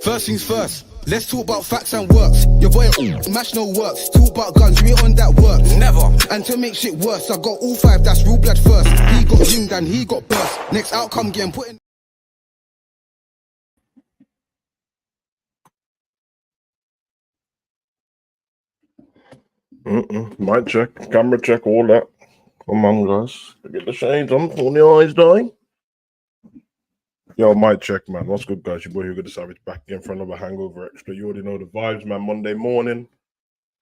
First things first, let's talk about facts and works. Your boy, mash no works. Talk about guns, we on that work. Never. And to make shit worse, I got all 5, that's real blood first. He got ringed and he got burst. Next outcome, getting put in. Mic check, camera check, all that. Come on, guys. Get the shades on, on the eyes, dying. Yo, mic check, man. What's good, guys? Your boy Hugo the Savage back again for another Hangover Extra. You already know the vibes, man. Monday morning,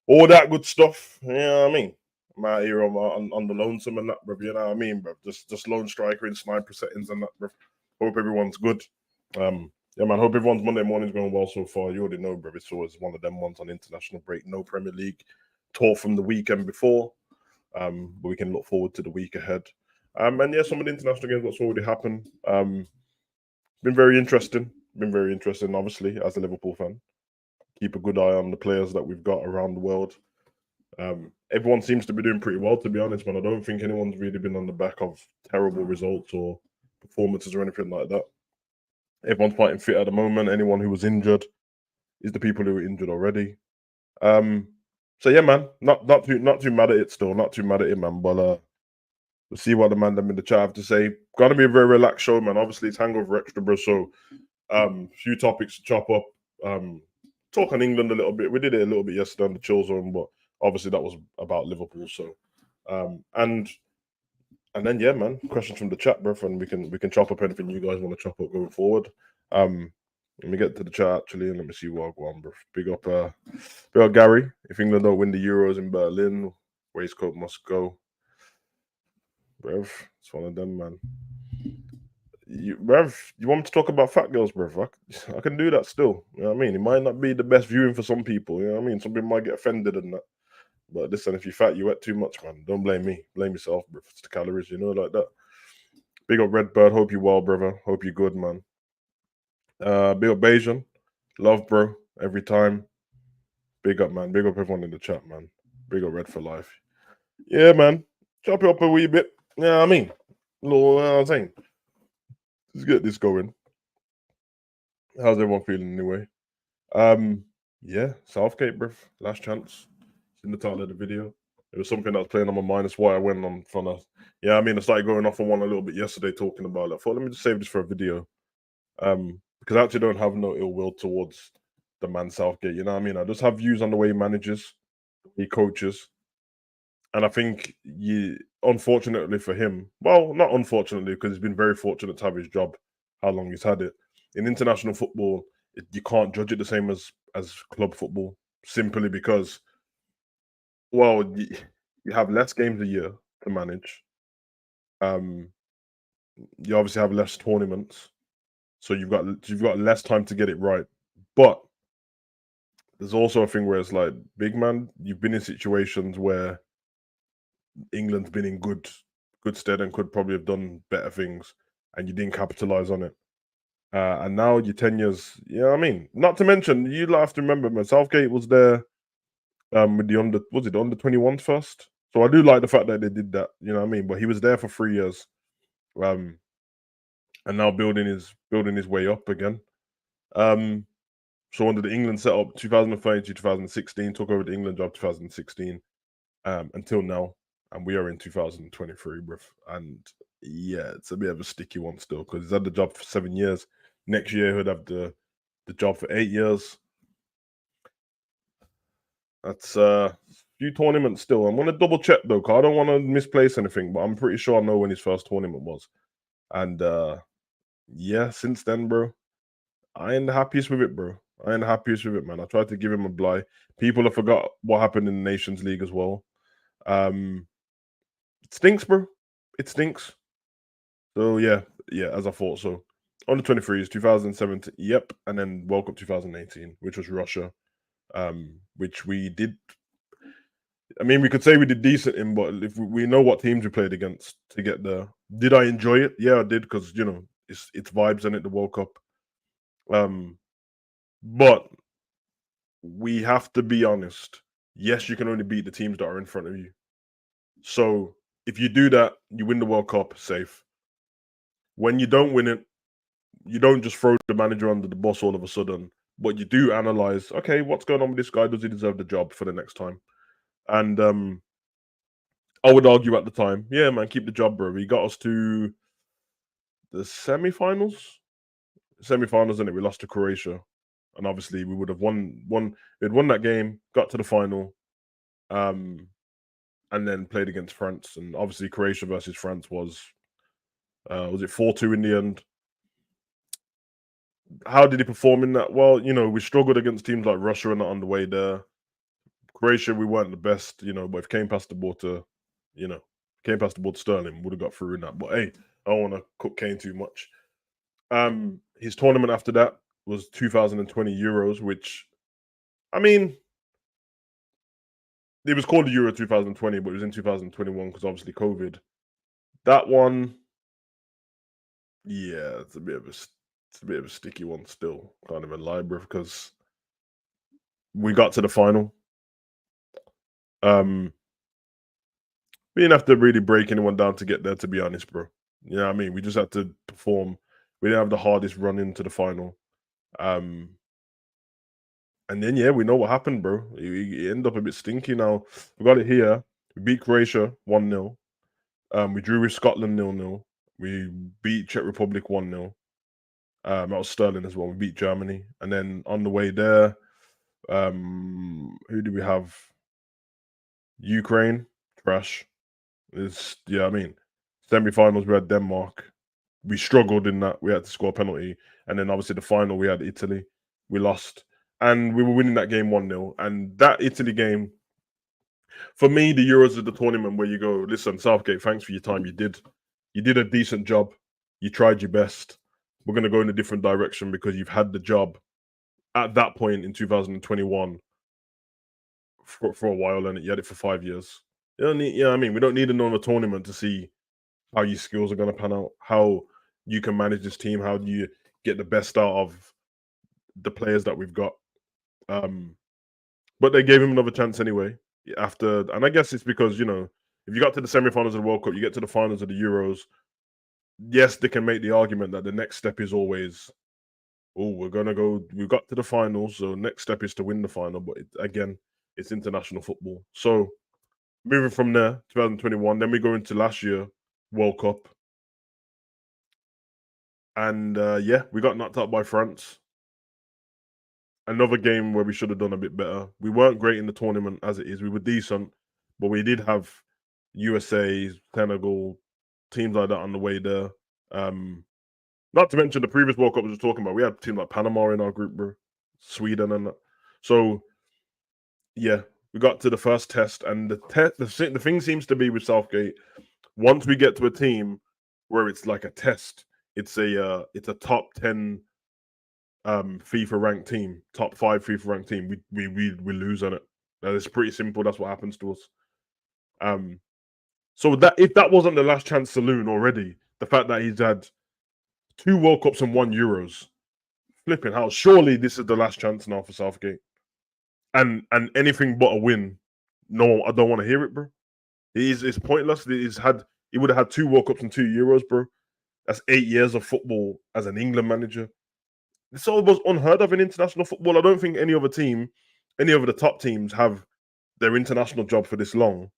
all that good stuff. You know what I mean? I'm out here on the lonesome and that, bro. You know what I mean, bro? Just lone striker in sniper settings and that, bro. Hope everyone's good. Yeah, man. Hope everyone's Monday morning's going well so far. You already know, bro. It's always one of them ones on international break. No Premier League talk from the weekend before. But we can look forward to the week ahead. And yeah, some of the international games that's already happened. Been very interesting. Obviously, as a Liverpool fan. Keep a good eye on the players that we've got around the world. Everyone seems to be doing pretty well, to be honest, man. I don't think anyone's really been on the back of terrible results or performances or anything like that. Everyone's fighting fit at the moment. Anyone who was injured is the people who were injured already. So yeah, man, not too mad at it still, not too mad at it, man. But we'll see what the man them in the chat have to say. Gonna be a very relaxed show, man. Obviously, it's Hangover Extra, bro. So few topics to chop up. Talk on England a little bit. We did it a little bit yesterday on the chill zone, but obviously that was about Liverpool. So and then yeah, man, questions from the chat, bro, and we can chop up anything you guys want to chop up going forward. Let me get to the chat actually, and let me see what I go on, bro. Big up Gary. If England don't win the Euros in Berlin, waistcoat must go. Bruv, it's one of them, man. You want me to talk about fat girls, bruv? I can do that still. You know what I mean? It might not be the best viewing for some people. You know what I mean? Some people might get offended and that. But listen, if you're fat, you ate too much, man. Don't blame me. Blame yourself, bruv. It's the calories, you know, like that. Big up Redbird. Hope you're well, brother. Hope you're good, man. Big up Bayesian. Love, bro. Every time. Big up, man. Big up everyone in the chat, man. Big up Red for life. Yeah, man. Chop it up a wee bit. Yeah, I mean, little, I'm saying. Let's get this going. How's everyone feeling anyway? Yeah, Southgate, bruv. Last chance. It's in the title of the video. It was something that was playing on my mind. That's why I went on from a. Yeah, I mean, I started going off on one a little bit yesterday talking about it. I thought, let me just save this for a video. Because I actually don't have no ill will towards the man Southgate. You know what I mean? I just have views on the way he manages, he coaches. And I think unfortunately for him, well, not unfortunately, because he's been very fortunate to have his job, how long he's had it. In international football, you can't judge it the same as club football, simply because, well, you have less games a year to manage. You obviously have less tournaments, so you've got less time to get it right. But there's also a thing where it's like, big man, you've been in situations where England's been in good stead and could probably have done better things, and you didn't capitalize on it. And now you're 10 years. You know what I mean? Not to mention, you have to remember, man, Southgate was there with the under 21s first. So I do like the fact that they did that. You know what I mean? But he was there for 3 years, and now building his way up again. So under the England setup, 2005 to 2016, took over the England job 2016 until now. And we are in 2023, bruv. And yeah, it's a bit of a sticky one still because he's had the job for 7 years. Next year, he'll have the job for 8 years. That's a few tournaments still. I'm going to double check though, because I don't want to misplace anything, but I'm pretty sure I know when his first tournament was. And yeah, since then, bro, I ain't the happiest with it, bro. I ain't the happiest with it, man. I tried to give him a bly. People have forgot what happened in the Nations League as well. It stinks, bro. It stinks. So yeah, as I thought. So under 23s, 2017, yep, and then World Cup 2018, which was Russia, which we did. I mean, we could say we did decent in, but if we know what teams we played against to get there. Did I enjoy it? Yeah, I did, because you know it's vibes in it, the World Cup. But we have to be honest. Yes, you can only beat the teams that are in front of you. So if you do that, you win the World Cup, safe. When you don't win it, you don't just throw the manager under the bus all of a sudden but you do analyze, okay, what's going on with this guy? Does he deserve the job for the next time? And I would argue at the time, yeah, man, keep the job, bro. He got us to the semi-finals, and we lost to Croatia, and obviously we would have won. We'd won that game, got to the final, and then played against France, and obviously Croatia versus France was it 4-2 in the end? How did he perform in that? Well, we struggled against teams like Russia and on the way there. Croatia, we weren't the best, but if came past the ball to, Sterling, would have got through in that. But hey, I don't want to cook Kane too much. His tournament after that was 2020 Euros, which, I mean, it was called the Euro 2020, but it was in 2021 because obviously COVID. That one, yeah, it's a bit of a sticky one still, kind of a lie, bro, because we got to the final. We didn't have to really break anyone down to get there, to be honest, bro. You know what I mean? We just had to perform. We didn't have the hardest run into the final. And then, yeah, we know what happened, bro. It ended up a bit stinky now. We got it here. We beat Croatia 1-0. We drew with Scotland 0-0. We beat Czech Republic 1-0. That was Sterling as well. We beat Germany. And then on the way there, who do we have? Ukraine, trash. Semi-finals, we had Denmark. We struggled in that. We had to score a penalty. And then obviously the final, we had Italy. We lost. And we were winning that game 1-0. And that Italy game, for me, the Euros is the tournament where you go, listen, Southgate, thanks for your time. You did a decent job. You tried your best. We're going to go in a different direction because you've had the job at that point in 2021 for a while, and you had it for 5 years. You don't need, I mean, we don't need another tournament to see how your skills are going to pan out, how you can manage this team, how do you get the best out of the players that we've got. But they gave him another chance anyway. And I guess it's because, if you got to the semi-finals of the World Cup, you get to the finals of the Euros. Yes, they can make the argument that the next step is always, we've got to the finals, so next step is to win the final. But again, it's international football. So moving from there, 2021, then we go into last year, World Cup. And we got knocked out by France. Another game where we should have done a bit better. We weren't great in the tournament as it is. We were decent, but we did have USA, Senegal, teams like that on the way there. Not to mention the previous World Cup we were talking about. We had teams like Panama in our group, bro. Sweden and that. So, yeah, we got to the first test, and the thing seems to be with Southgate, once we get to a team where it's like a test, it's a top 10 FIFA ranked team, top 5 FIFA ranked team, we lose on it. It's pretty simple. That's what happens to us. So that if that wasn't the last chance saloon already, the fact that he's had 2 World Cups and 1 Euros, flipping hell, surely this is the last chance now for Southgate. And anything but a win, no, I don't want to hear it, bro. It's pointless. He would have had 2 World Cups and 2 Euros, bro. That's 8 years of football as an England manager. It's almost unheard of in international football. I don't think any of the top teams have their international job for this long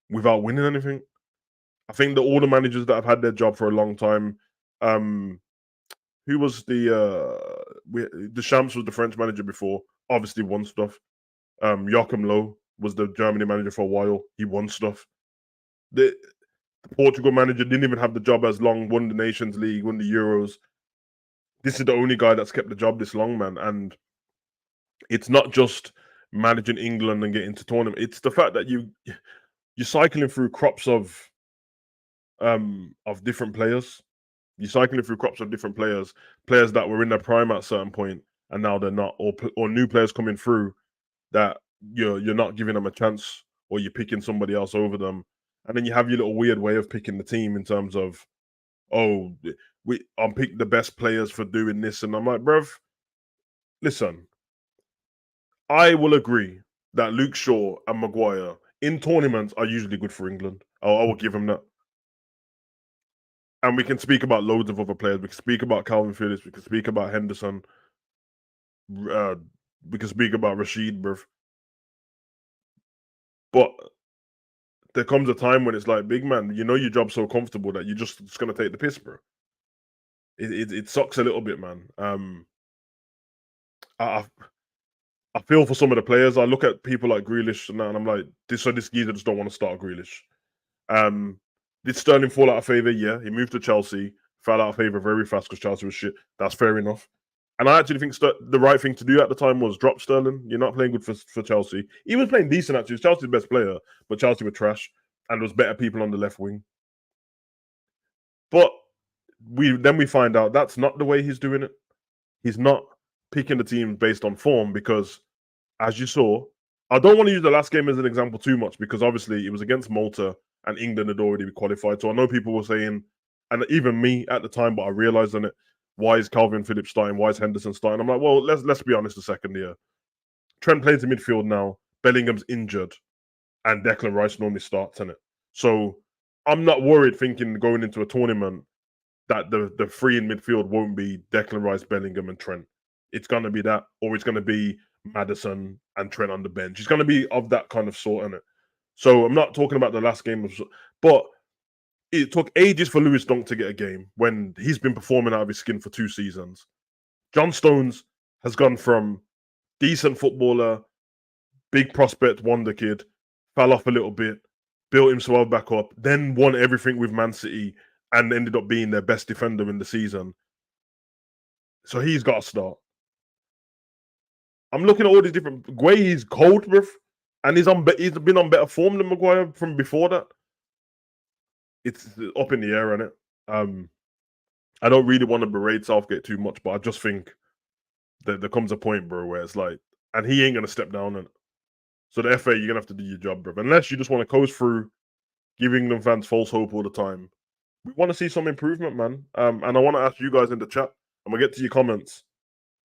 without winning anything. I think that all the managers that have had their job for a long time, who was the Champs was the French manager before, obviously won stuff. Joachim Löw was the Germany manager for a while. He won stuff. The Portugal manager didn't even have the job as long, won the Nations League, won the Euros. This is the only guy that's kept the job this long, man. And it's not just managing England and getting to tournament. It's the fact that you're cycling through crops of different players. You're cycling through crops of different players that were in their prime at a certain point, and now they're not, or new players coming through that you're not giving them a chance, or you're picking somebody else over them. And then you have your little weird way of picking the team in terms of, I'm picking the best players for doing this. And I'm like, bruv, listen, I will agree that Luke Shaw and Maguire in tournaments are usually good for England. I will give them that. And we can speak about loads of other players. We can speak about Calvin Phillips. We can speak about Henderson. we can speak about Rashid, bruv. But there comes a time when it's like, big man, you know your job's so comfortable that you're just gonna take the piss, bro. It sucks a little bit, man. I I feel for some of the players. I look at people like Grealish and I'm like, this geezer just don't want to start Grealish. Did Sterling fall out of favour? Yeah, he moved to Chelsea, fell out of favour very fast because Chelsea was shit. That's fair enough. And I actually think the right thing to do at the time was drop Sterling. You're not playing good for Chelsea. He was playing decent, actually. He was Chelsea's best player, but Chelsea were trash. And there was better people on the left wing. But we find out that's not the way he's doing it. He's not picking the team based on form because, as you saw, I don't want to use the last game as an example too much because obviously it was against Malta and England had already qualified. So I know people were saying, and even me at the time, but I realized on it, why is Calvin Phillips starting? Why is Henderson starting? I'm like, well, let's be honest a second here. Trent plays in midfield now. Bellingham's injured, and Declan Rice normally starts in it. So I'm not worried thinking going into a tournament that the three in midfield won't be Declan Rice, Bellingham, and Trent. It's going to be that, or it's going to be Maddison and Trent on the bench. It's going to be of that kind of sort, innit? So I'm not talking about the last game, but it took ages for Lewis Dunk to get a game when he's been performing out of his skin for 2 seasons. John Stones has gone from decent footballer, big prospect, wonder kid, fell off a little bit, built himself back up, then won everything with Man City and ended up being their best defender in the season. So he's got to start. I'm looking at all these different. Guay, he's cold, bruv, and he's been on better form than Maguire from before that. It's up in the air, isn't it? I don't really want to berate Southgate too much, but I just think that there comes a point, bro, where it's like, and he ain't gonna step down on it. So the FA, you're gonna have to do your job, bro. Unless you just want to coast through, giving them fans false hope all the time. We want to see some improvement, man. And I want to ask you guys in the chat. I'm gonna get to your comments,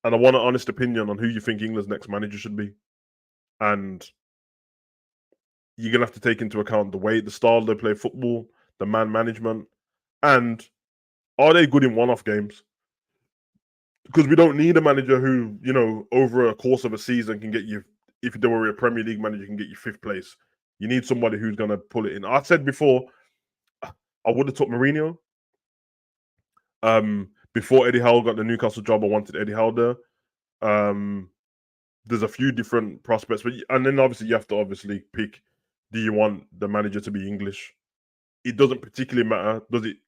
and I want an honest opinion on who you think England's next manager should be. And you're gonna have to take into account the style they play football, the man management, and are they good in one-off games? Because we don't need a manager who, over a course of a season can get you, if they were a Premier League manager, can get you 5th place. You need somebody who's going to pull it in. I said before, I would have took Mourinho. Before Eddie Howe got the Newcastle job, I wanted Eddie Howe there. There's a few different prospects, and then obviously you have to pick, do you want the manager to be English? It doesn't particularly matter, does it?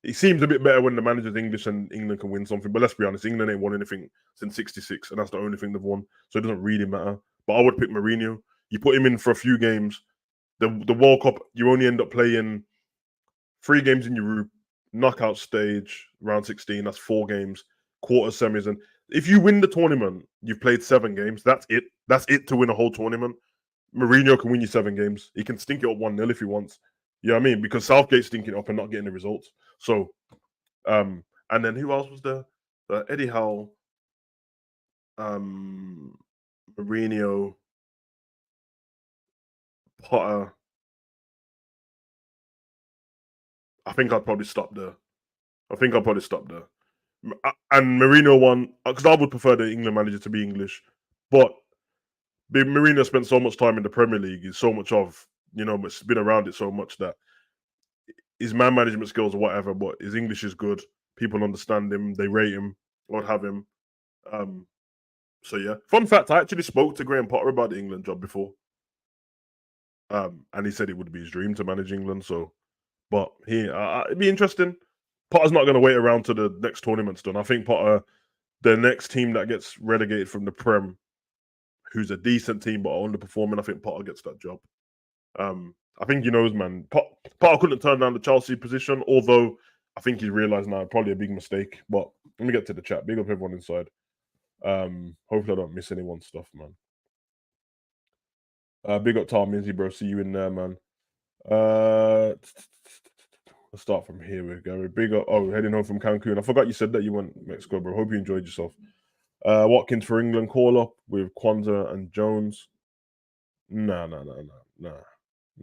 It seems a bit better when the manager's English and England can win something. But let's be honest, England ain't won anything since '66, and that's the only thing they've won. So it doesn't really matter. But I would pick Mourinho. You put him in for a few games. The World Cup, you only end up playing 3 games in your group, knockout stage, round 16. That's 4 games, quarter semis. And if you win the tournament, you've played 7 games. That's it. That's it to win a whole tournament. Mourinho can win you 7 games. He can stink it up 1-0 if he wants. You know what I mean? Because Southgate's stinking it up and not getting the results. So, and then who else was there? Eddie Howe, Mourinho, Potter. I think I'd probably stop there. And Mourinho won, because I would prefer the England manager to be English. But Mourinho spent so much time in the Premier League, he's so much of, it's been around it so much that his man management skills or whatever, but his English is good. People understand him. They rate him. I'd have him. So yeah. Fun fact: I actually spoke to Graham Potter about the England job before, and he said it would be his dream to manage England. So, but it'd be interesting. Potter's not going to wait around till the next tournament's done. I think Potter, the next team that gets relegated from the Prem, who's a decent team but are underperforming, I think Potter gets that job. I think he knows, man. Potter couldn't turn down the Chelsea position, although I think he's realised now probably a big mistake. But let me get to the chat. Big up everyone inside. Hopefully I don't miss anyone's stuff, man. Big up Tom Minzy, bro. See you in there, man. Let's start from here with Gary. Big up. Oh, heading home from Cancun. I forgot you said that you went to Mexico, bro. Hope you enjoyed yourself. Watkins for England. Call up with Kwanzaa and Jones. Nah.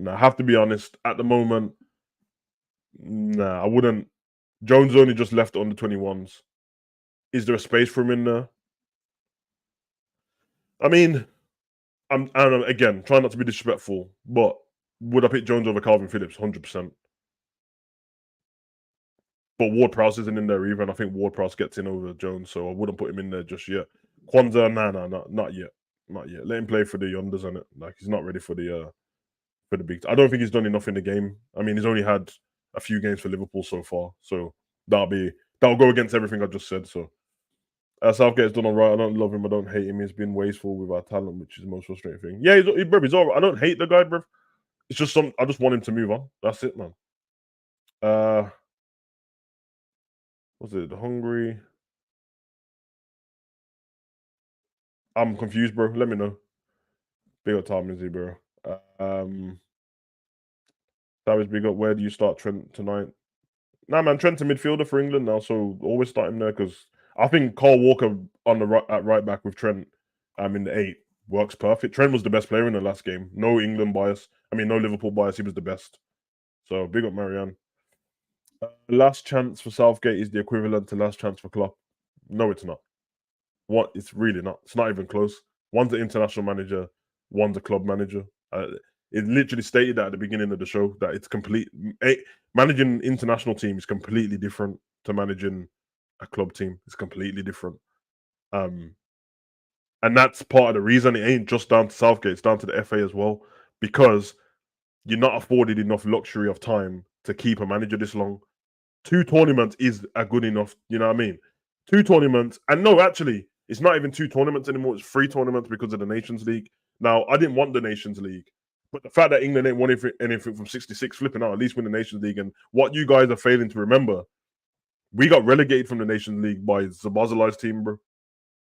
I have to be honest. At the moment, nah, I wouldn't. Jones only just left on the 21s. Is there a space for him in there? I mean, I'm again trying not to be disrespectful, but would I pick Jones over Calvin Phillips? 100%. But Ward Prowse isn't in there either, and I think Ward Prowse gets in over Jones, so I wouldn't put him in there just yet. Kwanzaa, not yet, not yet. Let him play for the Yonders on it. Like he's not ready for the big. I don't think he's done enough in the game. I mean, he's only had a few games for Liverpool so far, so that'll go against everything I just said. So Southgate's done all right. I don't love him. I don't hate him. He's been wasteful with our talent, which is the most frustrating thing. Yeah, he's all right. I don't hate the guy, bro. It's just I just want him to move on. That's it, man. Was it Hungary? I'm confused, bro. Let me know. Big up Tom Izzy, bro. Savage, big up. Where do you start Trent tonight? Nah, man, Trent's a midfielder for England now, so always start him there because I think Carl Walker on the at right back with Trent in the 8 works perfect. Trent was the best player in the last game. No England bias. I mean, no Liverpool bias. He was the best. So big up Marianne. Last chance for Southgate is the equivalent to last chance for Klopp. No, it's not. What? It's really not. It's not even close. One's an international manager. One's a club manager. It literally stated that at the beginning of the show that it's managing an international team is completely different to managing a club team. It's completely different. And that's part of the reason it ain't just down to Southgate. It's down to the FA as well, because you're not afforded enough luxury of time to keep a manager this long. 2 tournaments is a good enough, you know what I mean? 2 tournaments, and no, actually, it's not even 2 tournaments anymore. It's 3 tournaments because of the Nations League. Now, I didn't want the Nations League, but the fact that England ain't won anything from 66, flipping out, at least win the Nations League. And what you guys are failing to remember, we got relegated from the Nations League by Zabazalai's team, bro.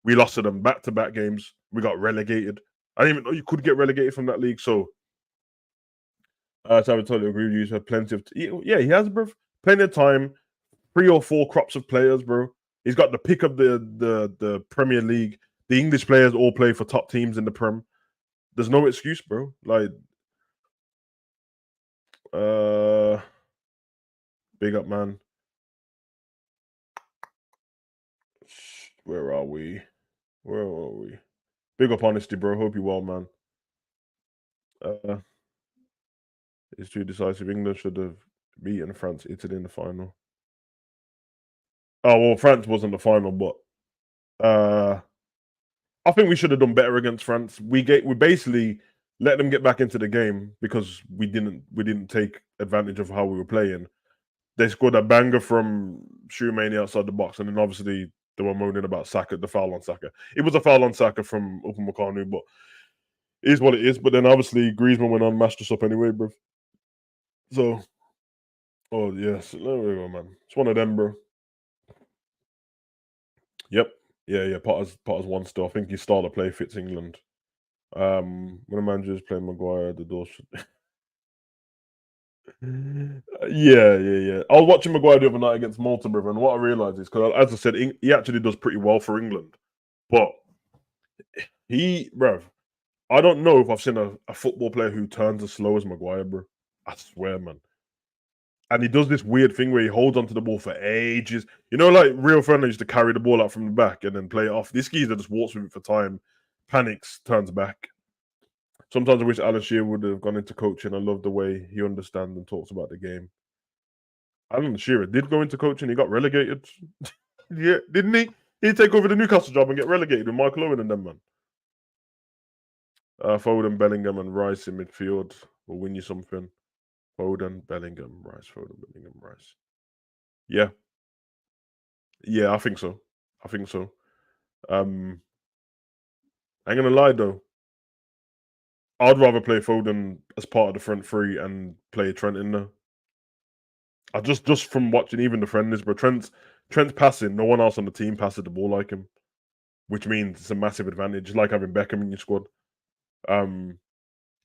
We lost to them back-to-back games. We got relegated. I didn't even know you could get relegated from that league. So, I totally agree with you. He's had plenty of yeah, he has, bro. Plenty of time. 3 or 4 crops of players, bro. He's got the pick of the Premier League. The English players all play for top teams in the Prem. There's no excuse, bro. Like, big up, man. Where are we? Big up, honesty, bro. Hope you're well, man. It's too decisive. England should have beaten France, Italy in the final. Oh well, France wasn't the final, but I think we should have done better against France. We basically let them get back into the game because we didn't take advantage of how we were playing. They scored a banger from Shoemania outside the box, and then obviously they were moaning about Saka, the foul on Saka. It was a foul on Saka from Upamecano, but it is what it is. But then obviously Griezmann went on, mashed us up anyway, bro. So, oh yes, there we go, man. It's one of them, bro. Yep. Yeah. Potter's won still. I think his style of play fits England. When a manager's playing Maguire, the door should. Yeah. I was watching Maguire the other night against Malta, brother, and what I realised is because, as I said, he actually does pretty well for England, but bruv, I don't know if I've seen a football player who turns as slow as Maguire, bro. I swear, man. And he does this weird thing where he holds onto the ball for ages. You know, like Rio Ferdinand used to carry the ball out from the back and then play it off. This geezer just walks with it for time, panics, turns back. Sometimes I wish Alan Shearer would have gone into coaching. I love the way he understands and talks about the game. Alan Shearer did go into coaching. He got relegated. Yeah, didn't he? He'd take over the Newcastle job and get relegated with Michael Owen and them, man. Foden, Bellingham, and Rice in midfield will win you something. Foden, Bellingham, Rice. Foden, Bellingham, Rice. Yeah. Yeah, I think so. I ain't gonna lie though. I'd rather play Foden as part of the front three and play Trent in there. I just from watching even the friendlies, but Trent's passing. No one else on the team passes the ball like him, which means it's a massive advantage. It's like having Beckham in your squad.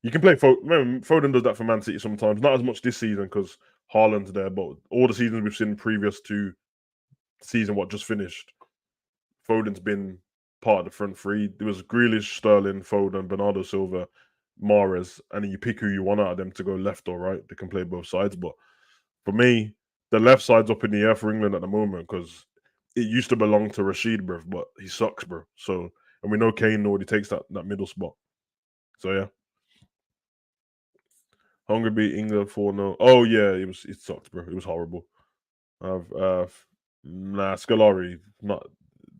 You can play Foden. Foden does that for Man City sometimes. Not as much this season because Haaland's there, but all the seasons we've seen previous to season what just finished, Foden's been part of the front three. There was Grealish, Sterling, Foden, Bernardo Silva, Mahrez, and then you pick who you want out of them to go left or right. They can play both sides, but for me, the left side's up in the air for England at the moment because it used to belong to Rashid, bro, but he sucks, bro. So and we know Kane already takes that middle spot. So yeah. Hungary beat England 4-0. Oh yeah, it sucked, bro. It was horrible. Nah, Scolari, not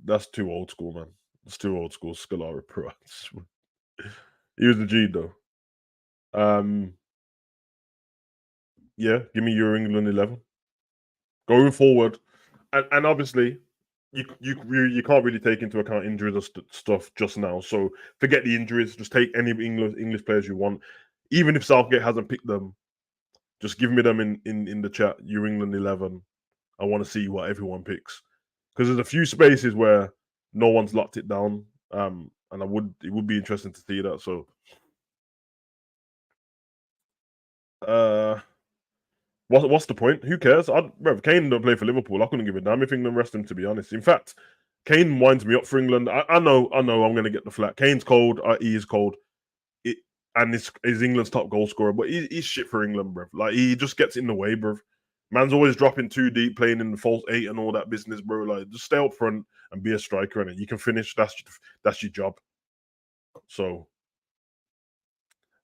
that's too old school, man. It's too old school. Scolari, bro. He was the G though. Yeah, give me your England 11 going forward, and obviously you can't really take into account injuries and stuff just now. So forget the injuries. Just take any English players you want, even if Southgate hasn't picked them. Just give me them in the chat. Your England 11. I want to see what everyone picks because there's a few spaces where no one's locked it down. And it would be interesting to see that. So, what's the point? Who cares? If Kane don't play for Liverpool, I couldn't give a damn if England rest him. To be honest, in fact, Kane winds me up for England. I know, I'm going to get the flat. Kane's cold. He is cold. And is England's top goal scorer, but he's shit for England, bro. Like he just gets in the way, bro. Man's always dropping too deep, playing in the false 8 and all that business, bro. Like just stay up front and be a striker, and you can finish. That's your job. So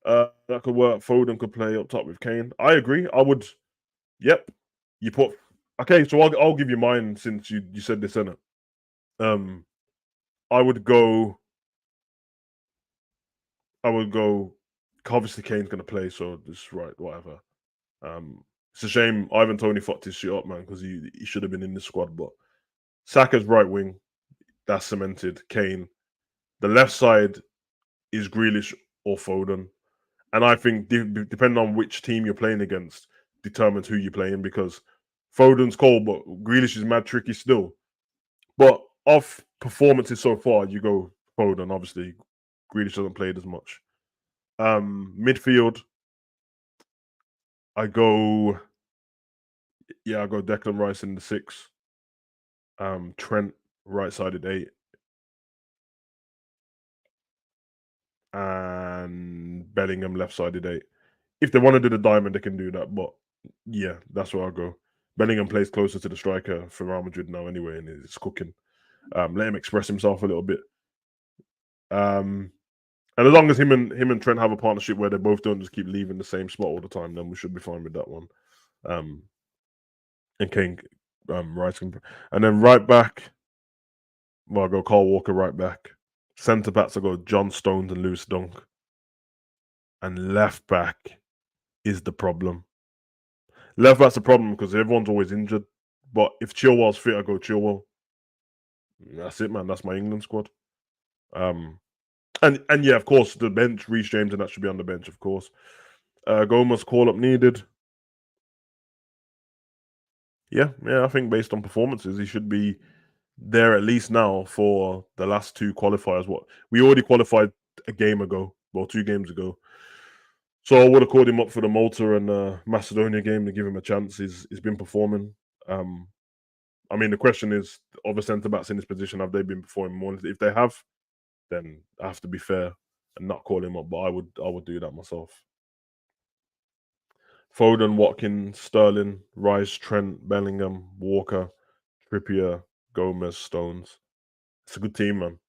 that could work. Foden could play up top with Kane. I agree. I would. Yep. You put. Okay, so I'll give you mine since you said this, innit? I would go. Obviously, Kane's gonna play, so this right, whatever. It's a shame Ivan Toney fucked his shit up, man, because he should have been in the squad. But Saka's right wing, that's cemented. Kane. The left side is Grealish or Foden, and I think depending on which team you're playing against determines who you're playing because Foden's cold, but Grealish is mad tricky still. But of performances so far, you go Foden. Obviously, Grealish hasn't played as much. Midfield, I go Declan Rice in the 6. Trent right-sided 8. And Bellingham left-sided 8. If they want to do the diamond, they can do that. But yeah, that's where I'll go. Bellingham plays closer to the striker for Real Madrid now anyway, and it's cooking. Let him express himself a little bit. And as long as him and Trent have a partnership where they both don't just keep leaving the same spot all the time, then we should be fine with that one. And Kane, Rice, and then right back. Well, I'll go Carl Walker right back. Centre backs, I go John Stones and Lewis Dunk. And left back is the problem. Left back's the problem because everyone's always injured. But if Chilwell's fit, I go Chilwell. That's it, man. That's my England squad. And yeah, of course, the bench, Reece James, and that should be on the bench, of course. Gomez call up needed. Yeah, I think based on performances, he should be there at least now for the last 2 qualifiers. What we already qualified a game ago, well, 2 games ago. So I would have called him up for the Malta and Macedonia game to give him a chance. He's been performing. I mean, the question is, other centre backs in this position, have they been performing more? If they have, then I have to be fair and not call him up. But I would do that myself. Foden, Watkins, Sterling, Rice, Trent, Bellingham, Walker, Trippier, Gomez, Stones. It's a good team, man.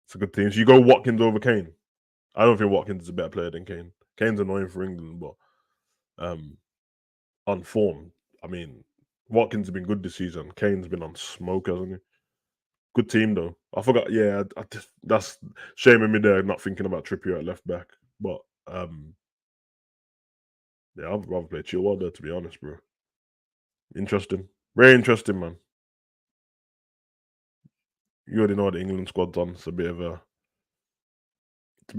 It's a good team. So you go Watkins over Kane. I don't think Watkins is a better player than Kane. Kane's annoying for England, but on form, I mean, Watkins has been good this season. Kane's been on smoke, hasn't he? Good team though. I forgot. Yeah, that's shaming me there not thinking about Trippier at left back. But yeah, I'd rather play Chilwell there, to be honest, bro. Interesting. Very interesting, man. You already know what the England squad's on. It's a bit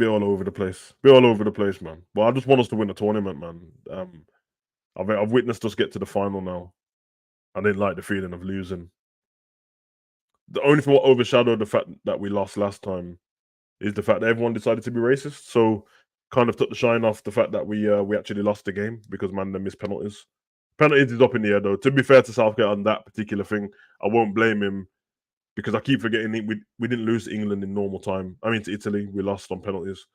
all over the place. Be all over the place, man. But I just want us to win the tournament, man. I've witnessed us get to the final now. I didn't like the feeling of losing. The only thing that overshadowed the fact that we lost last time is the fact that everyone decided to be racist. So kind of took the shine off the fact that we actually lost the game because man, they missed penalties. Penalties is up in the air though. To be fair to Southgate on that particular thing, I won't blame him because I keep forgetting we didn't lose to England in normal time. I mean to Italy, we lost on penalties.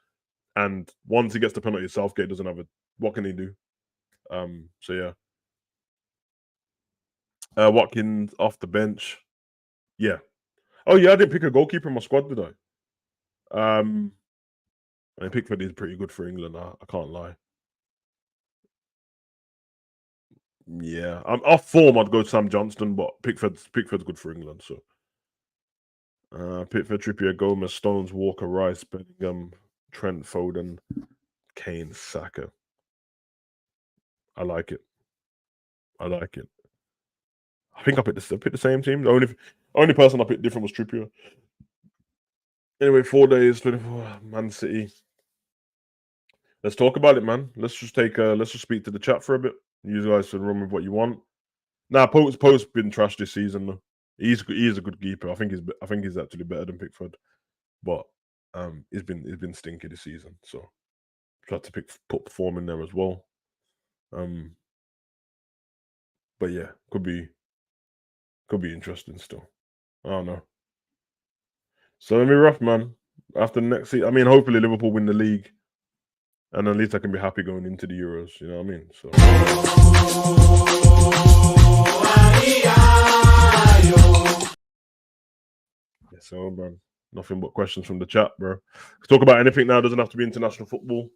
And once he gets the penalty, Southgate doesn't have it. What can he do? So yeah. Watkins off the bench. Yeah. Oh yeah, I didn't pick a goalkeeper in my squad, did I? I mean, Pickford is pretty good for England. I can't lie. Yeah, off form. I'd go Sam Johnston, but Pickford's good for England. So, Pickford, Trippier, Gomez, Stones, Walker, Rice, Bellingham, Trent, Foden, Kane, Saka. I like it. I like it. I think I picked the same team. The only person I picked different was Trippier. Anyway, 4 days, 24, Man City. Let's talk about it, man. Let's just speak to the chat for a bit. You guys can run with what you want. Nah, Pope's been trash this season though. He is a good keeper. I think he's actually better than Pickford, but he's been stinky this season. So tried to put form in there as well. But yeah, could be interesting still. I don't know. So it'll be rough, man. After the next season, I mean, hopefully Liverpool win the league, and at least I can be happy going into the Euros. You know what I mean? So. Yeah, so man, nothing but questions from the chat, bro. Let's talk about anything now. It doesn't have to be international football.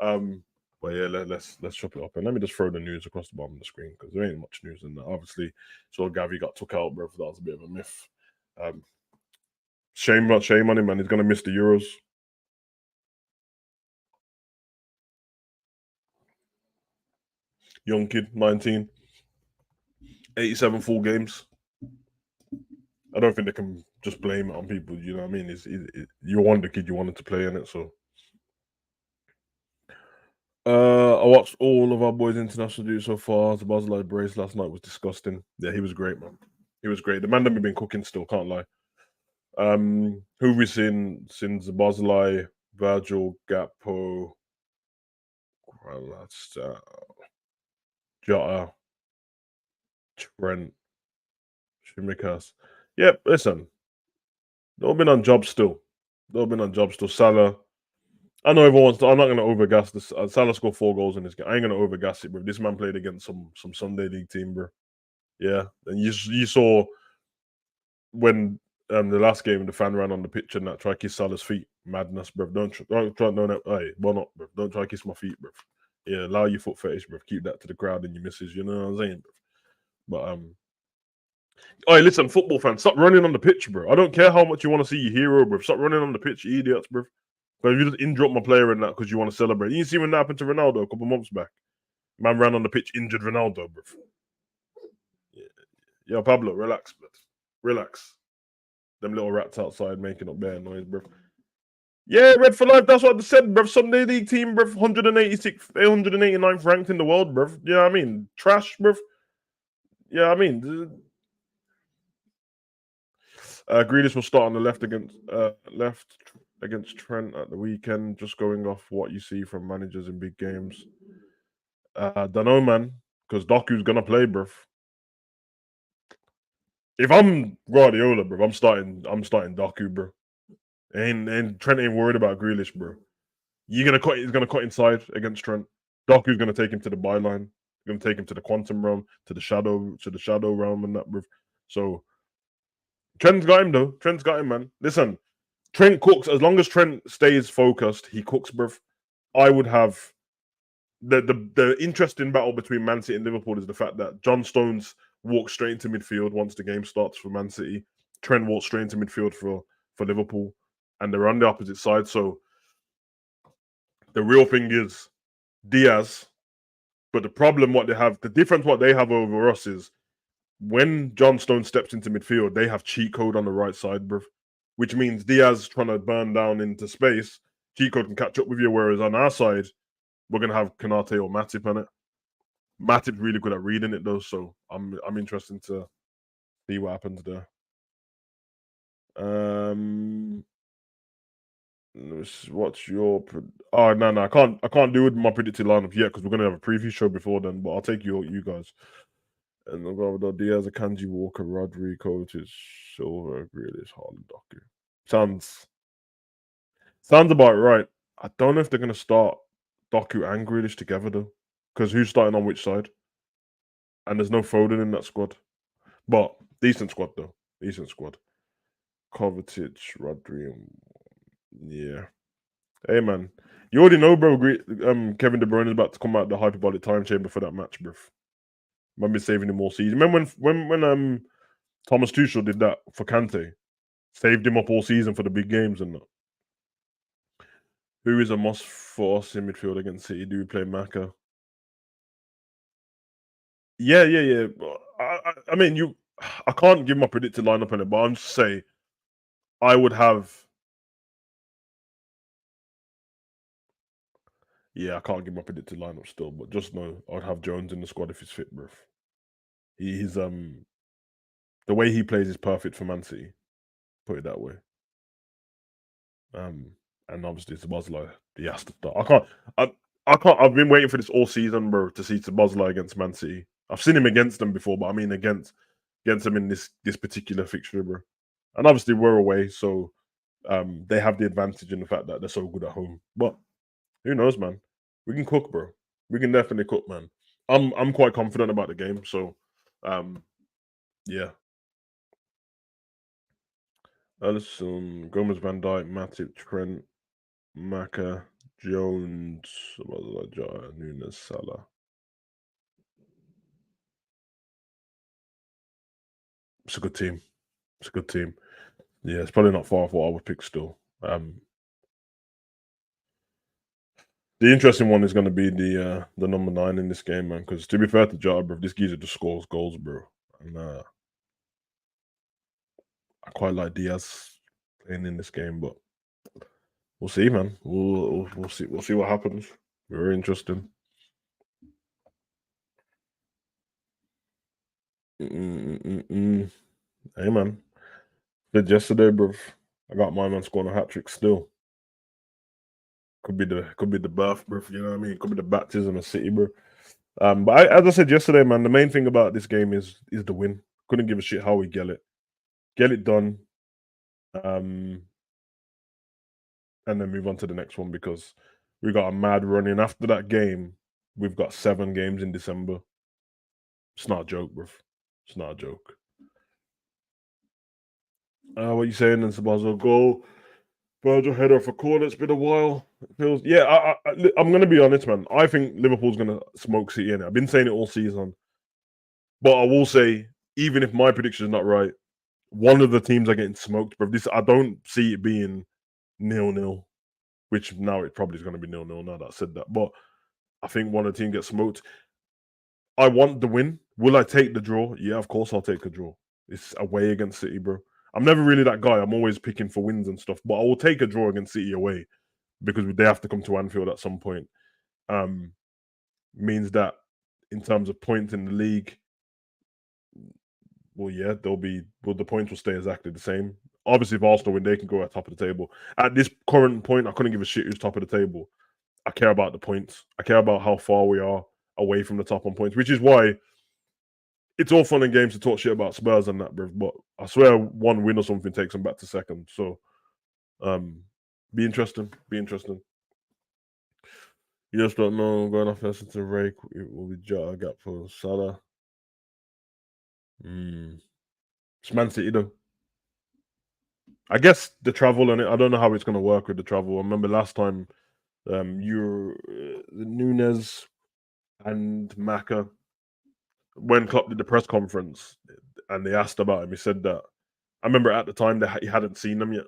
But yeah, let's chop it up, and let me just throw the news across the bottom of the screen because there ain't much news in that. Obviously, so Gavi got took out, bro. That was a bit of a myth. Shame on him, man. He's gonna miss the Euros. Young kid, 19, 87 full games. I don't think they can just blame it on people. You know what I mean? You want the kid you wanted to play in it, so. I watched all of our boys' international duty so far. The Basilite brace last night was disgusting. Yeah, he was great, man. He was great. The man that we've been cooking still, can't lie. Who we seen since the Basilite, Virgil, Gakpo, Jota, Trent, Shimikas. Yep, listen. They've been on jobs still. Salah. I know everyone's. I'm not going to overgas this. Salah scored 4 goals in this game. I ain't going to overgas it, bro. This man played against some Sunday League team, bro. Yeah, and you saw when the last game the fan ran on the pitch and that tried to kiss Salah's feet. Madness, bro. Don't try. Hey, well not, bro. Don't try to kiss my feet, bro. Yeah, allow your foot fetish, bro. Keep that to the crowd and your misses. You know what I'm saying, bro? But listen, football fans, stop running on the pitch, bro. I don't care how much you want to see your hero, bro. Stop running on the pitch, you idiots, bro. But if you just injure my player in that because you want to celebrate, you see when that happened to Ronaldo a couple months back. Man ran on the pitch, injured Ronaldo, bro. Yeah. Yo, Pablo, relax, bro. Relax. Them little rats outside making up bad noise, bro. Yeah, Red for life. That's what I said, bro. Sunday League team, bro. 189th ranked in the world, bro. You know what I mean? Trash, bro. Yeah, I mean. Grealish will start on the left against Trent at the weekend. Just going off what you see from managers in big games. Don't know, man, because Doku's gonna play, bro. If I'm Guardiola, bro, I'm starting Doku, bro. And Trent ain't worried about Grealish, bro. He's gonna cut inside against Trent. Doku's gonna take him to the byline. Gonna take him to the quantum realm, to the shadow realm, and that, bro. So Trent's got him though. Trent's got him, man. Listen, Trent cooks. As long as Trent stays focused, he cooks, bro. I would have the interesting battle between Man City and Liverpool is the fact that John Stones walks straight into midfield once the game starts for Man City. Trent walks straight into midfield for Liverpool, and they're on the opposite side. So the real thing is Diaz. But the difference what they have over us is when John Stone steps into midfield, they have cheat code on the right side, bro. Which means Diaz trying to burn down into space, cheat code can catch up with you. Whereas on our side, we're gonna have Kanate or Matip on it. Matip's really good at reading it though, so I'm interested to see what happens there. What's your? Oh no, I can't do it my predicted lineup yet because we're gonna have a preview show before then. But I'll take you guys. And I'll go with Diaz, Akanji, Walker, Rodri, Kovacic, Silva, Grealish, Haaland, Doku. Sounds about right. I don't know if they're gonna start Doku and Grealish together though, because who's starting on which side? And there's no Foden in that squad. But decent squad though. Decent squad. Kovacic, Rodri, and Yeah. Hey man, you already know, bro. Kevin De Bruyne is about to come out the hyperbolic time chamber for that match, bro. Might be saving him all season. Remember when Thomas Tuchel did that for Kante, saved him up all season for the big games and that. Who is a must for us in midfield against City? Do we play Maka? Yeah. I mean, I can't give my predicted lineup on it, but I'm just say I would have. Yeah, I can't give my predicted lineup still, but just know I'd have Jones in the squad if he's fit, bro. He's the way he plays is perfect for Man City. Put it that way. And obviously Sabozlai, he has to start. I can't. I've been waiting for this all season, bro, to see Sabozlai against Man City. I've seen him against them before, but I mean against them in this particular fixture, bro. And obviously we're away, so they have the advantage in the fact that they're so good at home. But who knows, man? We can cook, bro. We can definitely cook, man. I'm quite confident about the game, so yeah. Alisson, Gomez, Van Dijk, Matip, Trent, Maka, Jones, Nunes, Salah. It's a good team. It's a good team. Yeah, it's probably not far off what I would pick still. The interesting one is going to be the number 9 in this game, man. Because to be fair to Jota, bro, this geezer just scores goals, bro. And I quite like Diaz playing in this game, but we'll see, man. We'll see. We'll see what happens. Very interesting. Hey, man. Did yesterday, bro. I got my man scoring a hat trick still. Could be the birth, bro. You know what I mean? Could be the baptism of City, bro. But as I said yesterday, man, the main thing about this game is the win. Couldn't give a shit how we get it done, and then move on to the next one because we got a mad run in. After that game, we've got 7 games in December. It's not a joke, bro. It's not a joke. What you saying, then, Sabazo? Goal. Virgil header for corner. It's been a while. It feels. Yeah, I'm going to be honest, man. I think Liverpool's going to smoke City in it. I've been saying it all season. But I will say, even if my prediction is not right, one of the teams are getting smoked, bro. I don't see it being 0-0, which now it probably is going to be 0-0 now that I said that. But I think one of the teams gets smoked. I want the win. Will I take the draw? Yeah, of course I'll take a draw. It's away against City, bro. I'm never really that guy. I'm always picking for wins and stuff, but I will take a draw against City away because they have to come to Anfield at some point. Means that in terms of points in the league, well, yeah, the points will stay exactly the same. Obviously, if Arsenal win, they can go at top of the table. At this current point, I couldn't give a shit who's top of the table. I care about the points. I care about how far we are away from the top on points, which is why it's all fun and games to talk shit about Spurs and that, bro. But I swear, one win or something takes them back to second. So, be interesting. Be interesting. You just don't know. Going off lesson to Rake, it will be Jota gap for Salah. It's Man City though. I guess the travel and I don't know how it's going to work with the travel. I remember last time, Nunes and Maka, when Klopp did the press conference and they asked about him, he said that I remember at the time that he hadn't seen them yet.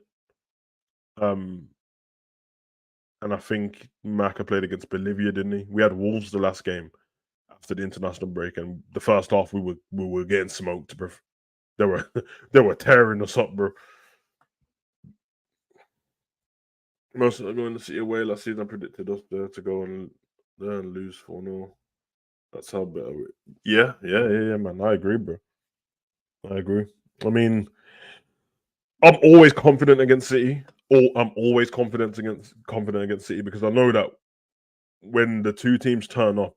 And I think Maka played against Bolivia, didn't he? We had Wolves the last game after the international break, and the first half we were getting smoked, bro. They were tearing us up, bro. Most of them going to see away last season. I predicted us there to go and lose 4-0. That's how better. Yeah, man. I agree, bro. I agree. I mean, I'm always confident against City. I'm always confident against City because I know that when the two teams turn up,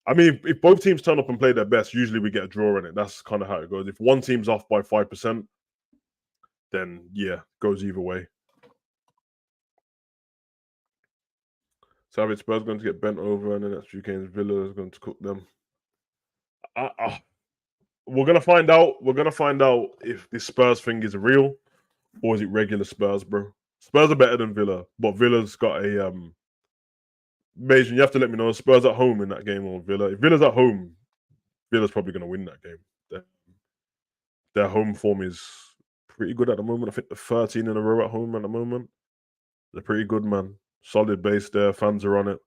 I mean, if both teams turn up and play their best, usually we get a draw in it. That's kind of how it goes. If one team's off by 5%, then yeah, goes either way. Savage Spurs going to get bent over, and the next few games, Villa is going to cook them. We're gonna find out. We're gonna find out if this Spurs thing is real or is it regular Spurs, bro. Spurs are better than Villa, but Villa's got a Mason, you have to let me know. Spurs at home in that game or Villa. If Villa's at home, Villa's probably going to win that game. Their home form is pretty good at the moment. I think they're 13 in a row at home at the moment. They're pretty good, man. Solid base there. Fans are on it.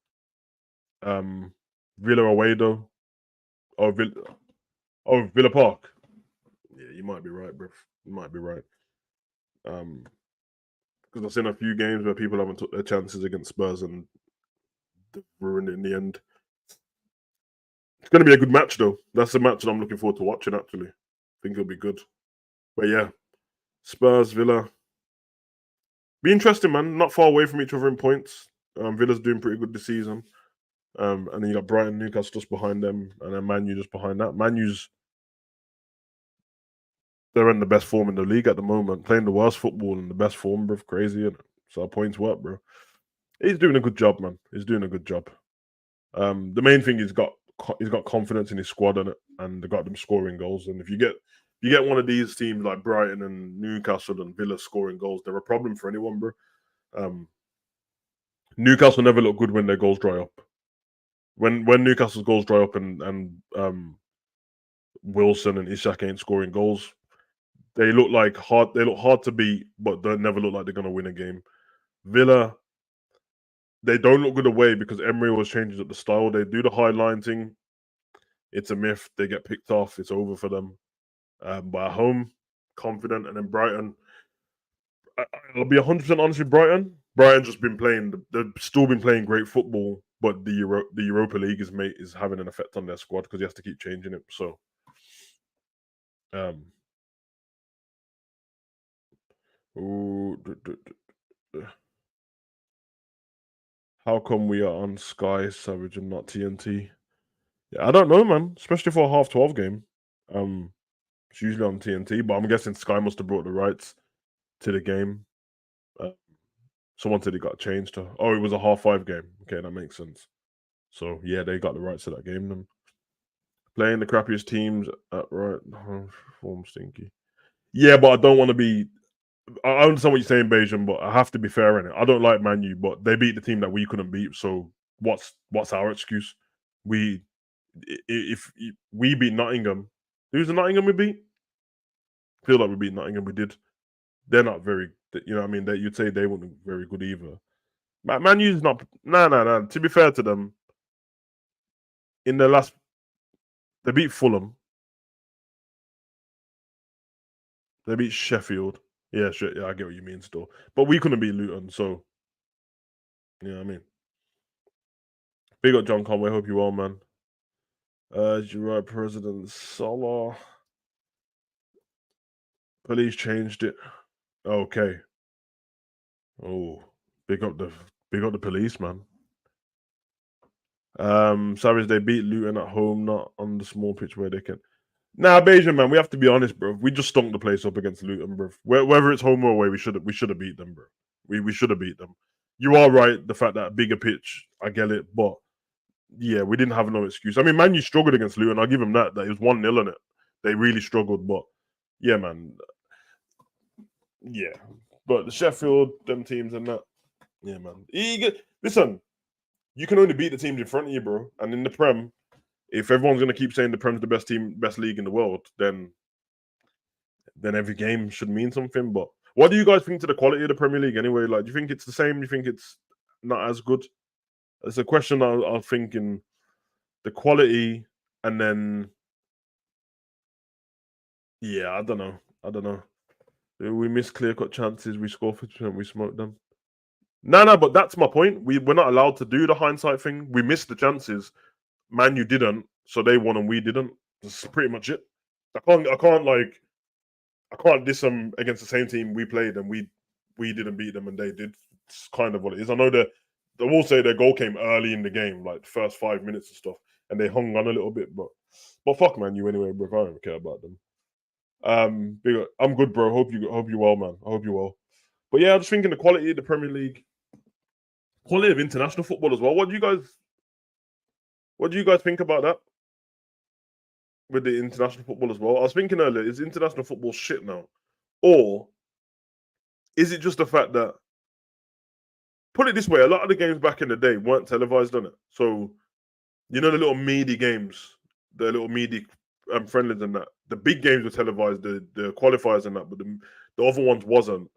Villa away though. Oh, Villa Park. Yeah, you might be right, bro. You might be right. Because I've seen a few games where people haven't took their chances against Spurs and ruined it in the end. It's going to be a good match, though. That's the match that I'm looking forward to watching, actually. I think it'll be good. But yeah, Spurs, Villa. Be interesting, man. Not far away from each other in points. Villa's doing pretty good this season. And then you got Brighton, Newcastle just behind them, and then Man U just behind that. They're in the best form in the league at the moment, playing the worst football in the best form, bro. Crazy, isn't it? So our points work, bro. He's doing a good job, man. He's doing a good job. The main thing he's got confidence in his squad and they got them scoring goals. And if you get one of these teams like Brighton and Newcastle and Villa scoring goals, they're a problem for anyone, bro. Newcastle never look good when their goals dry up. When Newcastle's goals dry up and Wilson and Ishak ain't scoring goals, they look hard to beat, but they never look like they're gonna win a game. Villa, they don't look good away because Emery was changing up the style. They do the high line thing. It's a myth. They get picked off. It's over for them. But at home, confident. And then Brighton, I'll be 100% honest with Brighton. Brighton just been playing. They've still been playing great football, but the Europa League is having an effect on their squad because he has to keep changing it. So, how come we are on Sky Savage and not TNT? Yeah, I don't know, man. Especially for a 12:30 game. It's usually on TNT, but I'm guessing Sky must have brought the rights to the game. Someone said it got changed to. Oh, it was a 5:30 game. Okay, that makes sense. So yeah, they got the rights to that game. Then playing the crappiest teams at right form stinky. Yeah, but I don't want to be. I understand what you're saying, Beijing, but I have to be fair in it. I don't like Man U, but they beat the team that we couldn't beat. So what's our excuse? If we beat Nottingham, who's the Nottingham we beat? I feel like we beat Nottingham. We did. They're not very. You know what I mean? You'd say they weren't very good either. Man U's not. No. To be fair to them, in the last, they beat Fulham. They beat Sheffield. Yeah, sure. Yeah, I get what you mean still. But we couldn't beat Luton, so you know what I mean. Big up John Conway, hope you well, man. You're right, President Salah. Police changed it. Okay. Oh, big up the police, man. Savage, they beat Luton at home, not on the small pitch where they can. Nah, Beijing, man, we have to be honest, bro. We just stunk the place up against Luton, bro. Whether it's home or away, we should have beat them, bro. We should have beat them. You are right, the fact that bigger pitch, I get it, but yeah, we didn't have no excuse. I mean, Man U struggled against Luton. I'll give them that. That it was 1-0 in it. They really struggled, but yeah, man. Yeah. But the Sheffield, them teams and that. Yeah, man. Listen, you can only beat the teams in front of you, bro. And in the Prem, if everyone's gonna keep saying the Prem's the best team, best league in the world, then every game should mean something. But what do you guys think to the quality of the Premier League anyway? Like, do you think it's the same? Do you think it's not as good? It's a question I'm thinking. The quality, and then yeah, I don't know. We miss clear cut chances. We score 50%. We smoke them. No, but that's my point. We're not allowed to do the hindsight thing. We missed the chances. Man, you didn't, so they won and we didn't. That's pretty much it. I can't diss them against the same team we played and we didn't beat them and they did. It's kind of what it is. I know that I will say their goal came early in the game, like the first 5 minutes and stuff, and they hung on a little bit, but fuck Man you anyway, bro. I don't care about them. I'm good, bro. Hope you well, man. I hope you well. But yeah, I'm just thinking the quality of the Premier League, quality of international football as well. What do you guys think about that? With the international football as well. I was thinking earlier, is international football shit now? Or is it just the fact that put it this way: a lot of the games back in the day weren't televised, on it. So you know the little meaty games, the little meaty friendlies and that. The big games were televised, the qualifiers and that, but the other ones wasn't.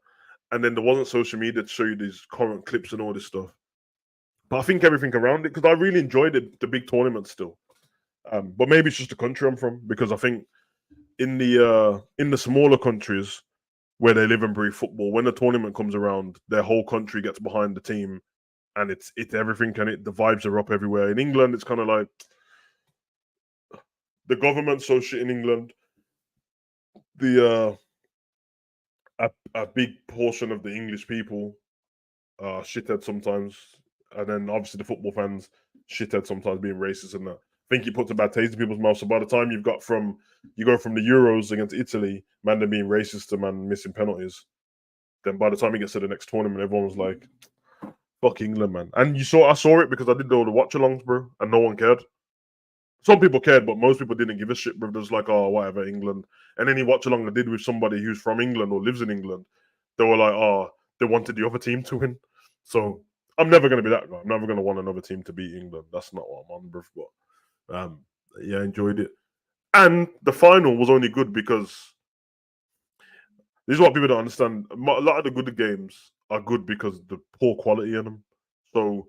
And then there wasn't social media to show you these current clips and all this stuff. But I think everything around it, because I really enjoyed the big tournaments still. But maybe it's just the country I'm from, because I think in the smaller countries where they live and breathe football, when the tournament comes around, their whole country gets behind the team, and it's everything, and the vibes are up everywhere. In England, it's kind of like the government's so shit in England. The a big portion of the English people are shithead sometimes, and then obviously the football fans shithead sometimes, being racist and that. I think it puts a bad taste in people's mouths. So by the time you go from the Euros against Italy, man, them being racist to man missing penalties, then by the time it gets to the next tournament, everyone was like, "Fuck England, man!" And I saw it because I did all the watch-alongs, bro, and no one cared. Some people cared, but most people didn't give a shit, bro. There's like, oh, whatever, England. And any watch-along I did with somebody who's from England or lives in England, they were like, oh, they wanted the other team to win. So I'm never going to be that guy. I'm never going to want another team to beat England. That's not what I'm on, bro. But yeah, I enjoyed it. And the final was only good because this is what people don't understand. A lot of the good games are good because of the poor quality in them. So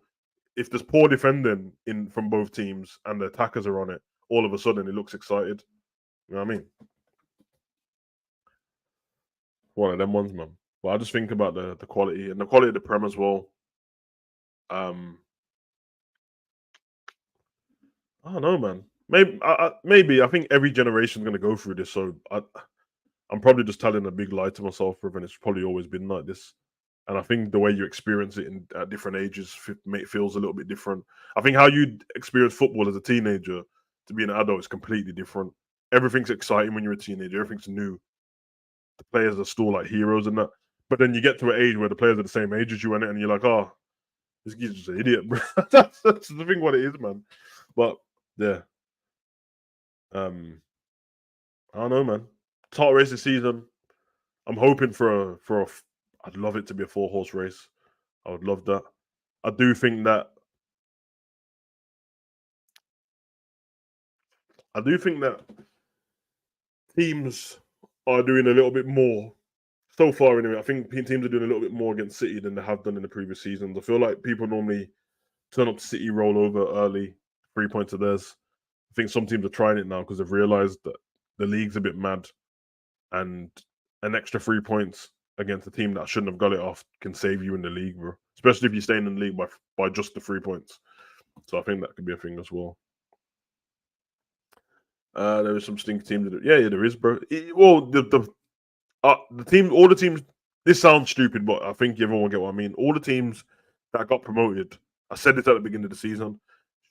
if there's poor defending in from both teams and the attackers are on it, all of a sudden it looks excited. You know what I mean? One of them ones, man. But I just think about the quality and the quality of the Prem as well. Um, I don't know, man. Maybe I think every generation's gonna go through this. So I'm probably just telling a big lie to myself, bro, and it's probably always been like this. And I think the way you experience it at different ages feels a little bit different. I think how you experience football as a teenager to be an adult is completely different. Everything's exciting when you're a teenager. Everything's new. The players are still like heroes and that. But then you get to an age where the players are the same age as you and you're like, oh, this guy's just an idiot, bro. that's the thing what it is, man. But yeah. I don't know, man. Top race this season. I'm hoping for a. I'd love it to be a 4-horse race. I would love that. I do think that. I do think that teams are doing a little bit more so far. Anyway, I think teams are doing a little bit more against City than they have done in the previous seasons. I feel like people normally turn up to City, roll over early, 3 points of theirs. I think some teams are trying it now because they've realised that the league's a bit mad, and an extra 3 points against a team that shouldn't have got it off can save you in the league, bro. Especially if you're staying in the league by just the 3 points. So I think that could be a thing as well. There is some stink teams. Yeah, there is, bro. Well, the team, all the teams. This sounds stupid, but I think everyone will get what I mean. All the teams that got promoted. I said this at the beginning of the season.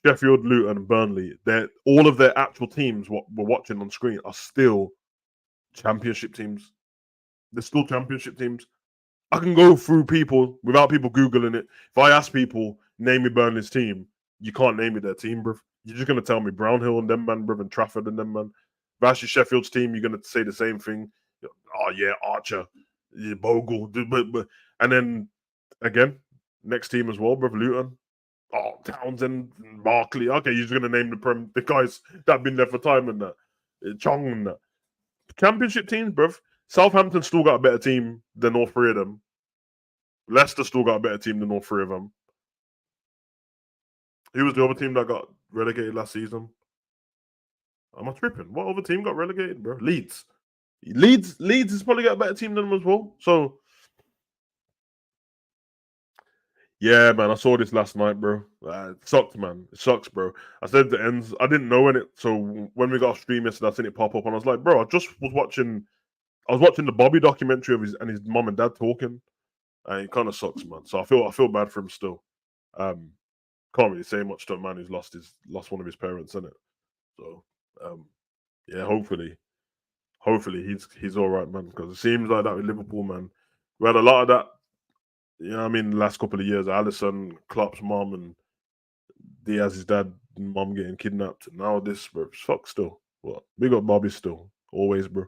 Sheffield, Luton, and Burnley. All of their actual teams. What we're watching on screen are still championship teams. They're still championship teams. I can go through people without people Googling it. If I ask people, name me Burnley's team, you can't name me their team, bro. You're just going to tell me Brownhill and them, man, bro, and Trafford and them, man. If I ask you Sheffield's team, you're going to say the same thing. Oh, yeah, Archer, yeah, Bogle. And then, again, next team as well, bro, Luton. Oh, Townsend, Barkley. Okay, you're just going to name the guys that have been there for time and that. Chong and that. Championship teams, bro. Southampton still got a better team than all three of them. Leicester still got a better team than all three of them. Who was the other team that got relegated last season? Am I tripping? What other team got relegated, bro? Leeds. Leeds has probably got a better team than them as well. So, yeah, man, I saw this last night, bro. It sucked, man. It sucks, bro. I said the ends. I didn't know it. So when we got off stream yesterday, I seen it pop up, and I was like, bro, I was watching the Bobby documentary of his mom and dad talking. And it kind of sucks, man. So I feel bad for him still. Can't really say much to a man who's lost one of his parents, in it. So yeah, hopefully he's all right, man. Because it seems like that with Liverpool, man. We had a lot of that. You know what I mean? The last couple of years, Alisson, Klopp's mom, and Diaz's dad and mom getting kidnapped. And now this, bro. Fuck still. Well, big up Bobby still. Always, bro.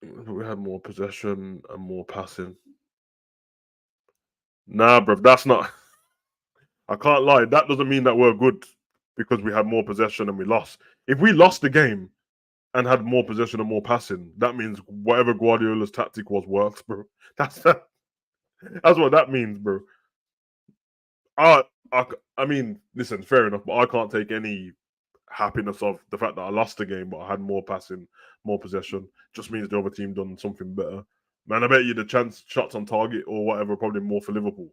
We had more possession and more passing. Nah, bro, that's not. I can't lie. That doesn't mean that we're good because we had more possession and we lost. If we lost the game and had more possession and more passing, that means whatever Guardiola's tactic was works, bro. That's what that means, bro. I, I mean, listen, fair enough, but I can't take any happiness of the fact that I lost the game, but I had more passing, more possession. Just means the other team done something better. Man, I bet you the chance shots on target or whatever probably more for Liverpool,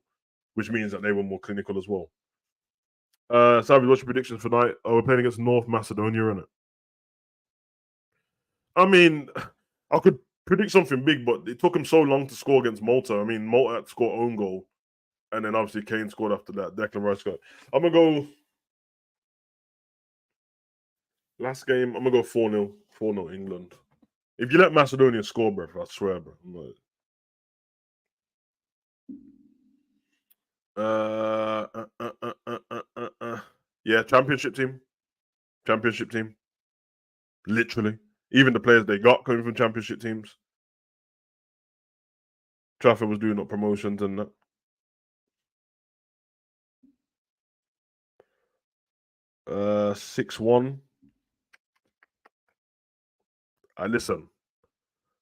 which means that they were more clinical as well. Savage, what's your predictions for night? Oh, we're playing against North Macedonia, innit? I mean, I could predict something big, but it took him so long to score against Malta. I mean, Malta had to score own goal, and then obviously Kane scored after that. Declan Rice got. I'm gonna go. Last game, I'm gonna go 4-0. 4-0 England. If you let Macedonia score, bro, I swear, bro. Yeah, championship team. Championship team. Literally. Even the players they got coming from championship teams. Trafford was doing up promotions and that. 6-1. Listen,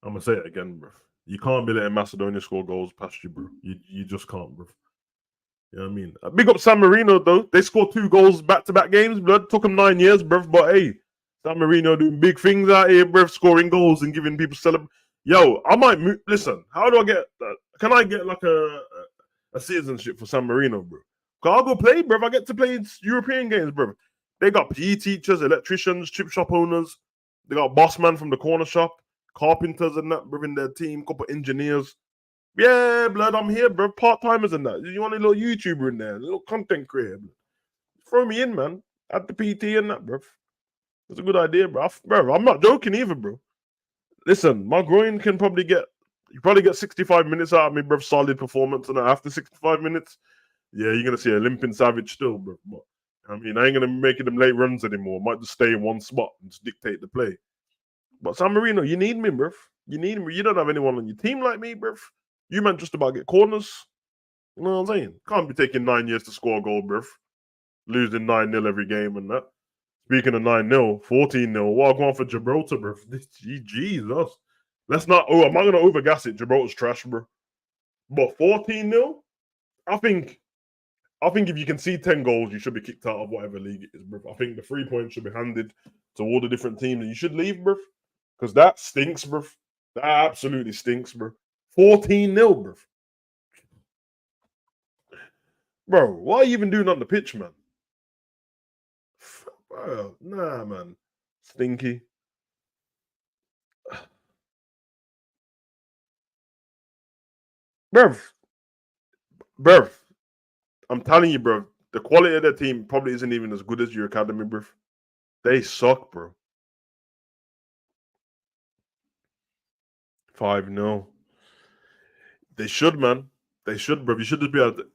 I'm gonna say it again, bro. You can't be letting Macedonia score goals past you, bro. You just can't, bro. You know what I mean? Big up San Marino though. They scored 2 goals back-to-back games, blood. Took them 9 years, bro. But hey, San Marino doing big things out here, bro. Scoring goals and giving people celebration. Yo, I might move. Listen, how do I get? Can I get like a citizenship for San Marino, bro? Cause I'll go play, bro. I get to play European games, bro. They got PE teachers, electricians, chip shop owners. They got boss man from the corner shop, carpenters and that, bro, in their team. Couple engineers. Yeah, blood, I'm here, bro. Part timers and that. You want a little YouTuber in there, a little content creator. Bro. Throw me in, man. Add the PT and that, bro. That's a good idea, bro. Bro, I'm not joking either, bro. Listen, my groin can probably get. You probably get 65 minutes out of me, bro. Solid performance, and after 65 minutes, yeah, you're gonna see a limping Savage still, bro. But I mean, I ain't gonna be making them late runs anymore. Might just stay in one spot and just dictate the play. But San Marino, you need me, bro. You need me. You don't have anyone on your team like me, bro. You man just about get corners. You know what I'm saying? Can't be taking 9 years to score a goal, bro. Losing 9-0 every game and that. Speaking of 9-0, 14-0, what I going for Gibraltar, bro? Jesus. Let's not. Oh, am I going to overgas it? Gibraltar's trash, bro. But 14-0, I think if you can see 10 goals, you should be kicked out of whatever league it is, bro. I think the 3 points should be handed to all the different teams, and you should leave, bro. Because that stinks, bro. That absolutely stinks, bro. 14-0, bro. Bro, what are you even doing on the pitch, man? Bro, nah, man. Stinky. Bro, I'm telling you, bro, the quality of the team probably isn't even as good as your academy, bro. They suck, bro. 5-0. They should, man. They should, bro. You should just be able to.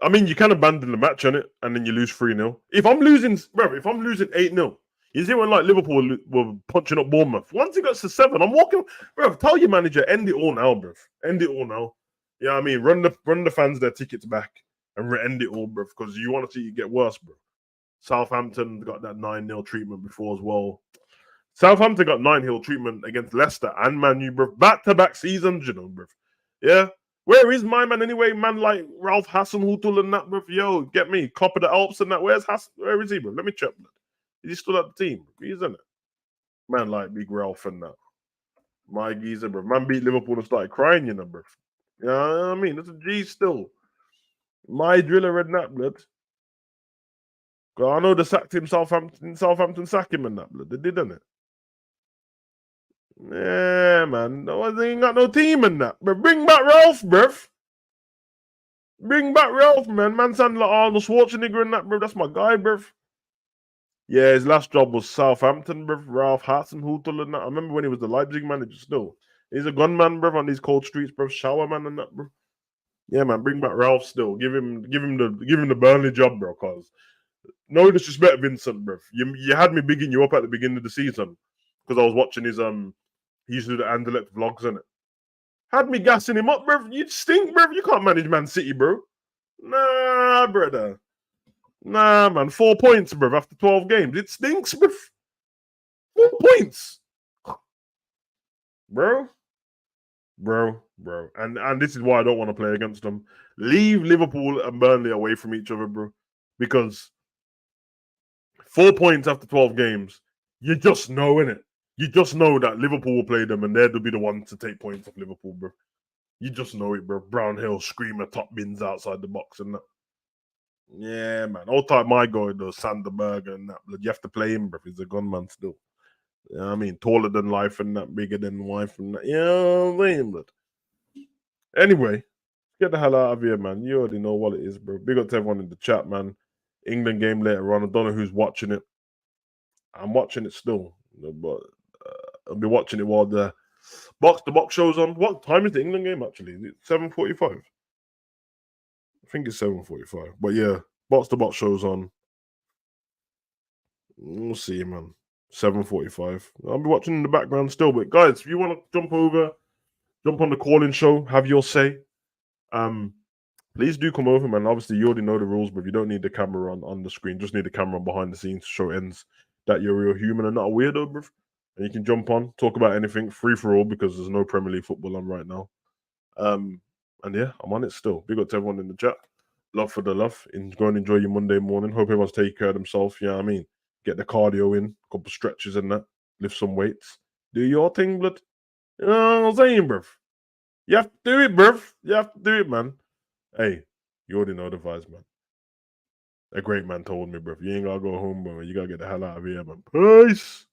I mean, you can abandon the match on it and then you lose 3-0. If I'm losing 8-0, you see when like Liverpool were punching up Bournemouth. Once it gets to 7, I'm walking, bro. Tell your manager, end it all now, bro. End it all now. Yeah, you know what I mean, run the fans their tickets back and end it all, bro. Because you want to see it get worse, bro. Southampton got that 9-0 treatment before as well. Southampton got 9-0 treatment against Leicester and Man U, bro. Back-to-back seasons, you know, bro. Yeah. Where is my man anyway? Man like Ralph Hasenhüttl and that, bro. Yo, get me. Cop of the Alps and that. Where is he, bro? Let me check, bro. Is he still at the team? He's in it. Man like Big Ralph and that. My geezer, bro. Man beat Liverpool and started crying, you know, bro. You know what I mean? That's a G still. My driller and that, blood. I know they sacked him, Southampton sacked him and that, blood. They didn't it? Yeah, man. They ain't got no team in that. But bring back Ralph, bruv. Bring back Ralph, man. Man sounded like Arnold Schwarzenegger in that, bro. That's my guy, bruv. Yeah, his last job was Southampton, bruv. Ralph Hasenhüttl and that. I remember when he was the Leipzig manager still. He's a gunman, bruv, on these cold streets, bruv. Shower man and that, bro. Yeah, man. Bring back Ralph still. Give him the Burnley job, bro. Cause no disrespect, Vincent, bruv. You had me bigging you up at the beginning of the season because I was watching his he used to do the Anderlecht vlogs, innit? Had me gassing him up, bro. You stink, bro. You can't manage Man City, bro. Nah, brother. Nah, man. 4 points, bro, after 12 games. It stinks, bro. 4 points. Bro. And this is why I don't want to play against them. Leave Liverpool and Burnley away from each other, bro. Because 4 points after 12 games, you just know, innit? You just know that Liverpool will play them and they'll be the ones to take points off Liverpool, bro. You just know it, bro. Brownhill screamer top bins outside the box and that. Yeah, man. All time my guy, though, Sanderberg and that. You have to play him, bro. He's a gunman still. You know what I mean? Taller than life and that, bigger than life and that. You know what I mean, blood? Anyway, get the hell out of here, man. You already know what it is, bro. Big up to everyone in the chat, man. England game later on. I don't know who's watching it. I'm watching it still, but I'll be watching it while the box show's on. What time is the England game actually? Is it 7:45? I think it's 7:45. But yeah, box show's on. We'll see, man. 7:45. I'll be watching in the background still. But guys, if you want to jump on the call-in show, have your say. Please do come over, man. Obviously, you already know the rules, but you don't need the camera on the screen. Just need the camera on behind the scenes to show ends that you're a real human and not a weirdo, bro. And you can jump on, talk about anything, free for all, because there's no Premier League football on right now. And yeah, I'm on it still. Big up to everyone in the chat. Love for the love. Go and enjoy your Monday morning. Hope everyone's taking care of themselves. You know what I mean? Get the cardio in, a couple stretches and that. Lift some weights. Do your thing, blood. You know what I'm saying, bruv? You have to do it, bruv. You have to do it, man. Hey, you already know the vibes, man. A great man told me, bruv. You ain't gotta go home, bro. You gotta get the hell out of here, man. Peace.